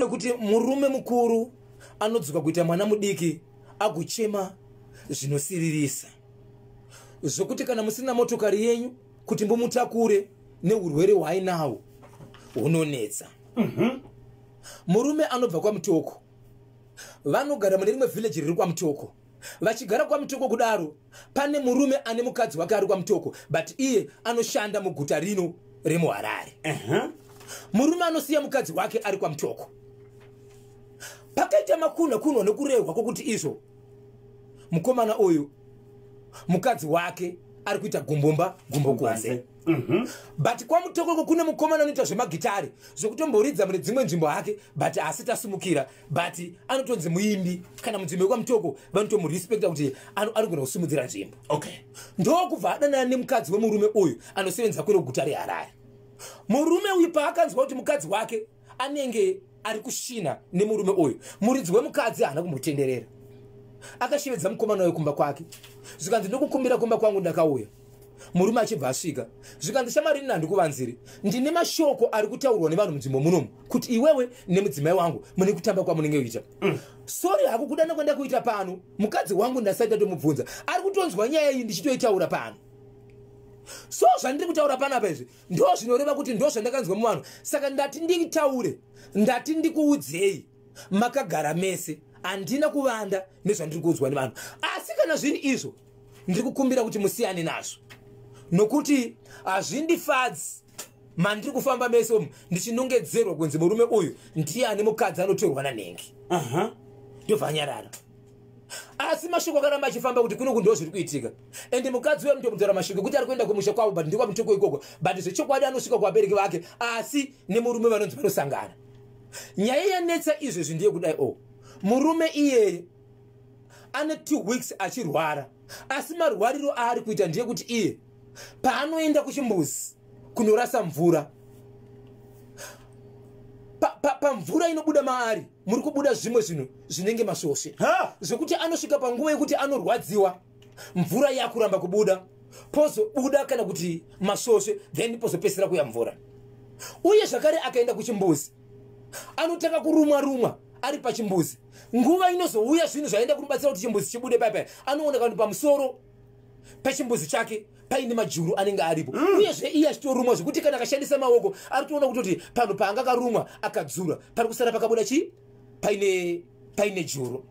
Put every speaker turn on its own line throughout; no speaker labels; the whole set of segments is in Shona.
Kuti murume mukuru anodzoka kuita mwana mudiki agochema zvinosiririsa. Zvokuti kana musina motokari yenyu kuti mbomutakure neurwere hwainawo hunonetsa. Murume anobva kwaMutoko vanogara mune rimwe village riri kwaMutoko. Vachigara kwaMutoko kudaro pane murume ane mukadzi wake ari kwaMutoko but iye anoshanda muguta rino remuHarare. Murume anosiya mukadzi wake ari kwaMutoko. Pakaita makunwa nekurehwa kwokuti izvo mukomana uyu mukadzi wake ari kuita gumbomba gumbokonze. But kwaMutoko kune mukomana anoita zvemagitari zvokutomboridza mune dzimwe nzvimbo hake but asi tasumukira but anotonzi Muyimbi. Kana munzvimbo yekwamutoko vanotomurespecta kuti anogona kusimudzira nzvimbo. Ndokubva adanana nemukadzi wemurume uyu anosevenza kune guta reHarare. Murume uyu paakanzwa kuti mukadzi wake anenge ari kushina nemurume uyu, muridzi wemukadzi haana kumutenderera. Akashevedza mukomana uyu kumba kwake. Zvikanzi ndokukumbira kumba kwangu ndakauya. Murume achibva asvika. Zvikanzi shamwari nini handikuvanziri. Ndine mashoko ari kutaurwa nevanhu munzvimbo munomu kuti iwewe nemudzimai wangu mune kutamba kwamunenge kuita. Sorry hako kudana kwenda kuita pano. Mukadzi wangu ndasaita tomubvunza. Ari kutonzwa nyaya iyi ndichitoitaura pano. So zvandiri kutaura panapa izvi ndo zvinoreva kuti ndo zvandakanzwa muvanhu. Saka ndati nditaure, ndati ndikuudzei makagara mese, handina kuvanda nezvandiri kuudzwa nevanhu. Asi kana zviri izvo ndiri kukumbira kuti musiyane nazvo, nokuti hazvindifadzi mandiri kufamba mese umu ndichinongedzerwa kunzi murume uyu ndiye ane mukadzi anotorwa nanhengi. Ndobvanyarara. Asi mashoko akaramba achifamba kuti kuno ndo zviri kuitika. Ende mukadzi wedu ndomudzara mashoko kuti ari kuenda kumusha kwavo but ndikwa Mutoko ikoko but zvechokwadi anosvika kuvabereki vake asi nemurume vanonzi vanosangana. Nyaya yanetsa izvezvi ndiye kudai murume iyeye ane 2 weeks achirwara asi marwariro aari kuita ndiye kuti iye paanoenda kuchimbuzi kunorasa mvura pamvura inobuda maari muri kubuda zvimwe zvinhu zvinenge masvosve zvekuti anosvika panguva yekuti anorwadziwa mvura yakuramba kubuda pozobuda kana kuti masvosve then pozopesera kuya mvura. Uye zvakare akaenda kuchimbuzi anotaka kurumwa ari pachimbuzi. Nguva inozouya zvinhu zvaenda kurubatsira kuti chimbuzi chibude paipai anoona kuti pamusoro pachimbuzi chake paine majuru anenge aripo. Uyezve iye achitorumwa zvekuti kana akashandisa maoko ari kutoona kuti pano paanga akarumwa akadzura pari kusara pakabuda chi paine juru.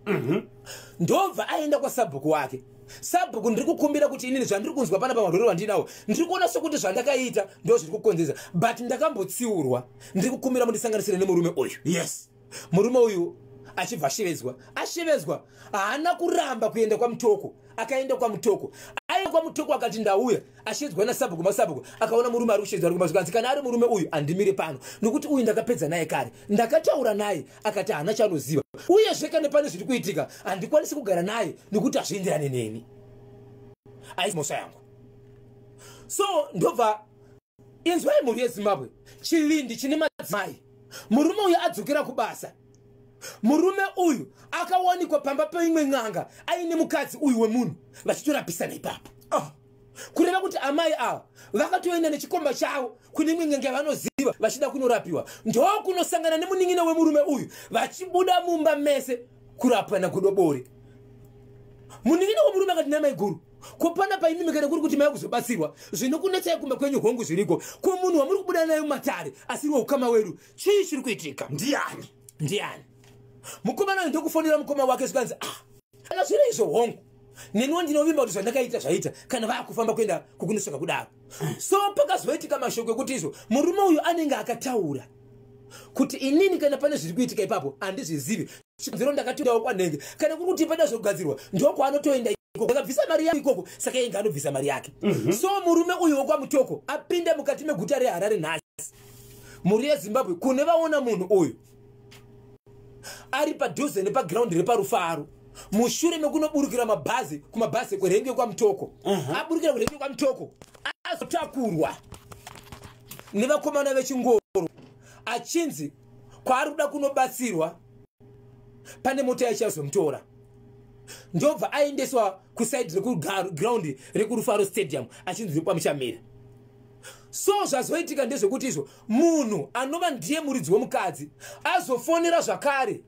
Ndobva aenda kwasabhuku wake. Sabhuku ndiri kukumbira kuti inini zvandiri kunzwa pana pamarwere vandinawo ndiri kuona sokuti zvandakaita ndo zviri kukonzesa but ndakambotsiurwa. Ndiri kukumbira mundisanganisire nemurume uyu. Murume uyu achibva ashevezwa haana kuramba kuenda kwaMutoko. Akaenda kwaMutoko. Aenda kwaMutoko akati ndauya ashedzwa nasabhuku masabhuku akaona murume ari kushedzwa arikumazvikanzi kana ari murume uyu andimire pano nokuti uyu ndakapedza naye kare ndakataura naye akati haana chanoziva uyezve kana pane zviri kuitika handikwanisi kugara naye nokuti hazvienderane neni aisimosa yangu. So ndobva inzwai mhuri yeZimbabwe chivindi chine madzimai. Murume uyu adzokera kubasa. Murume uyu akawanikwa pamba peimwe n'anga aine mukadzi uyu wemunhu vachitorapisana ipapo. Kureva kuti amai ava vakatoenda nechikomba chavo kune imwe n'anga yavanoziva vachida kunorapiwa. Ndo kunosangana nemunin'ina wemurume uyu vachibuda mumba mese kurapwa nakudobori. Munin'ina wemurume akati namai guru kopana painimi kana kuri kuti mai kuzobatsirwa zvinokunetsai kumba kwenyu hongu zviriko kumunhu wamuri kubuda naye mumatare asiriwo ukama wedu chii chiri kuitika. Ndiani mukomana ndokufonera mukoma wake zvikanzi kana zviri izvo hongu neniwo ndinovimba kuti zvandakaita zvaita kana vakufamba kuenda kukunosvika kudaro. So pakazoitika mashoko ekuti izvo murume uyu anenge akataura kuti inini kana pane zviri kuitika ipapo handizvizivi zero ndakatoendawo kwanhenge kana kuri kuti pada zvogadzirwa ndokwaanotoenda akabvisa mari yake ikoko saka inga anobvisa mari yake. So murume uyu wokwaMutoko apinda mukati meguta reHarare nhasi muri yeZimbabwe kune vaona munhu uyu ari padhuze nepaground reparufaro mushure mekunoburukira mabhazi kumabhazi kwerenge kwaMutoko. Aburukira kwerenge kwaMutoko azotakurwa nevakomana vechingoro achinzi kwaari kuda kunobatsirwa pane mota yachazomutora. Ndobva aendeswa kusaidi rekuground rekurufaro stadium achinzi pamuchamira. So zvazoitika ndezvekuti izvo munhu anova ndiye muridzi wemukadzi azofonera zvakare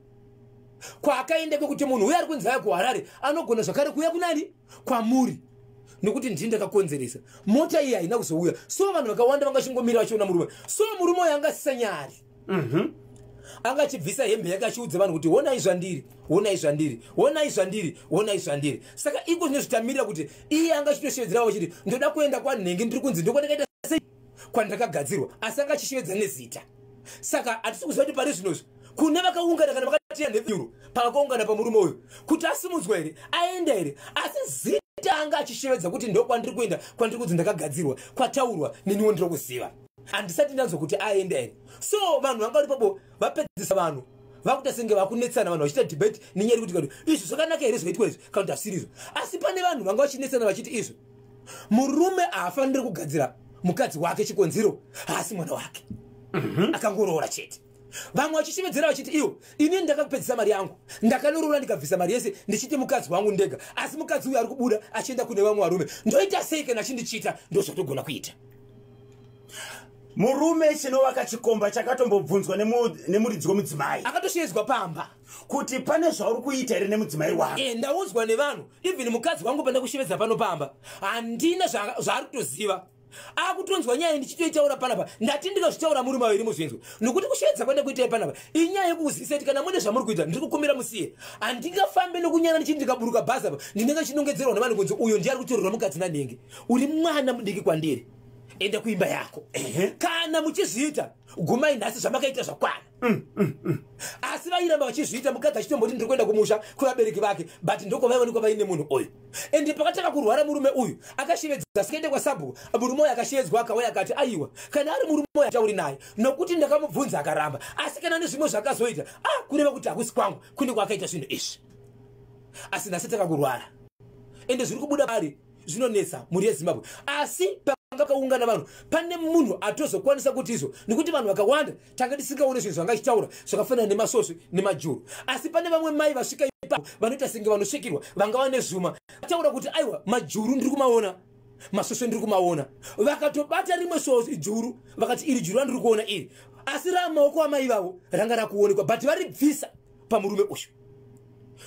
kwaakaenda kwekuti munhu uye ari kunzaya kuHarare anogona zvakare kuuya kunani kwamuri nekuti ndini ndakakonzeresa mota iyi haina kuzouya. So vanhu vakawanda vangachingomira vachiona murume. So murume uyu angasisa nyari angachibvisa hembe yake achiudza vanhu kuti honai zvandiri, honai zvandiri, honai zvandiri, honai zvandiri. Saka iko zvine zvitamirira kuti iye angachitoshevedzerawo achiti ndoda kuenda kwanhenge ndiri kunzi ndokwandakaita sei kwandakagadzirwa, asi angachishevedza nezita. Saka hatisi kuziva kuti pari zvinozvo kune vakaungana kana vakatiya nevyuro pakaungana pamurume uyu kuti asimudzwa here aenda here, asi zita anga achishevedza kuti ndo kwandiri kuenda kwandiri kunzi ndakagadzirwa kwataurwa neniwo ndiri kuziva, handisati ndanzwa kuti aenda here. So vanhu vanga vari papo vapedzisa vanhu vakuita senge vakunetsana, vanhu vachiita debate nenyaya yekuti kati izvi zvakanaka here zvaitwa izvi kana kuti hasirizvo. Asi pane vanhu vanga vachinetsana vachiti izvo murume haafaniri kugadzira mukadzi wake chikonzero haasi mwana wake, akangoroora chete. Vamwe vachishevedzera vachiti iwo ini ndakapedzisa mari yangu ndakanoroora ndikabvisa mari yese ndichiti mukadzi wangu ndega, asi mukadzi uyu ari kubuda achienda kune vamwe varume, ndoita sei kana achindichita ndozvatogona kuita.
Murume chinovaka chikomba chakatombobvunzwa nemuridzi wemudzimai
akatoshevedzwa pamba
kuti pane zvauri kuita here nemudzimai wake.
Ndaunzwa nevanhu even mukadzi wangu panda kushevedza pano pamba handina zvaari kutoziva, akutonzwa nyaya ndichitoitaura panapa ndati ndikazvitaura muri maviri muzvinzwa nokuti kushevedza kwanda kuitai panapa inyaya yekuzivisa kuti kana mune zvamuri kuita ndiri kukumbira musiye. Handingafambe nokunyana ndichiti ndikaburuka bhazi apa ndinenge chinongedzerwa nevanhu kunzi uyo ndiye ari kutorerwa mukadzi nanhenge, uri mwana mudiki kwandiri, enda kuimba yako. Kana muchizviita gumai nhasi zvamakaita zvakwana. Asi vairamba vachizviita mukadzi achitomboti ndiri kuenda kumusha kuvabereki vake but ndoko vaionekwa vaine munhu uyu. Ende pakataka kurwara murume uyu akashevedza sikaende kwasabhuku murume uyu akashevedzwa akauya akati aiwa kana ari murume uyu atauri naye nokuti ndakamubvunza akaramba, asi kana nezvimwe zvakazoita kureva kuti hakusi kwangu kune kwakaita zvinhu izvi. Asi nhasi takakurwara ende zviri kubuda pari zvinonetsa muri yeZimbabwe. Asi pakaungana vanhu pane munhu atozokwanisa kuti izvo nekuti vanhu vakawanda tanga tisingaone zvinhu zvangachitaura zvakafanana nemasosvi nemajuru. Asi pane vamwe mai vasvika ipapo vanoita senge vanosvikirwa vangava nezvuma taura kuti aiwa majuru ndiri kumaona, masosvi ndiri kumaona, vakatobata rimwe sosvi juru vakati iri juru andiri kuona iri, asi ramaoko amai vavo ranga rakuonekwa but varibvisa pamurume uyu.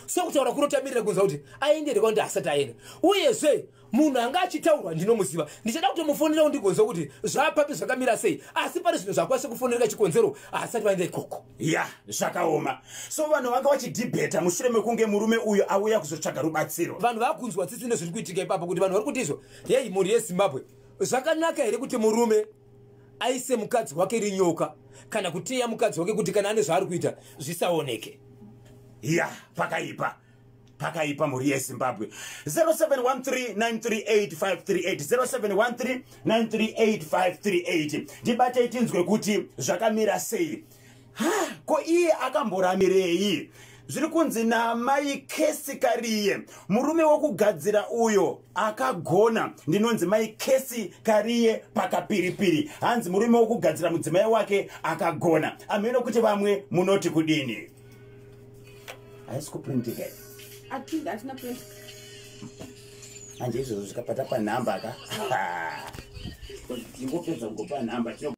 So kutaura kunotamirira kunza kuti aendere kwandi asati aenda. Uyezve munhu anga achitaurwa ndinomuziva ndichada kutomufonera ndigonza kuti zvapapi zvakamira sei, asi pane zvinhu zvakwanisa kufonereka chikonzero asati vaenda ikoko.
Ya zvakaoma. So vanhu vanga vachidhibheta mushure mekunge murume uyu auya kuzotsvaga rubatsiro.
Vanhu vakunzwa tsitsi nezviri kuitika ipapo kuti vanhu vari kuti izvo hei mhuri yeZimbabwe zvakanaka here kuti murume aise mukadzi wake runyoka kana kuteya mukadzi wake kuti kana ane zvaari kuita zvisaoneke.
Ya pakaipa muri yeZimbabwe. 0713938538 0713938538 ndibate tinzwe kuti zvakamira sei. Ko iye akamboramirei? Zviri kunzi namai Kesi Kariye murume wokugadzira uyo akagona. Ndinonzi mai Kesi Kariye pakapiripiri hanzi murume wokugadzira mudzimai wake akagona. Ameno kuti vamwe munoti kudini? Haisi kuprintika here.
Hatina print.
Anje izvozvo zvikapata panhamba ka. Ingopedza ngopa nhamba.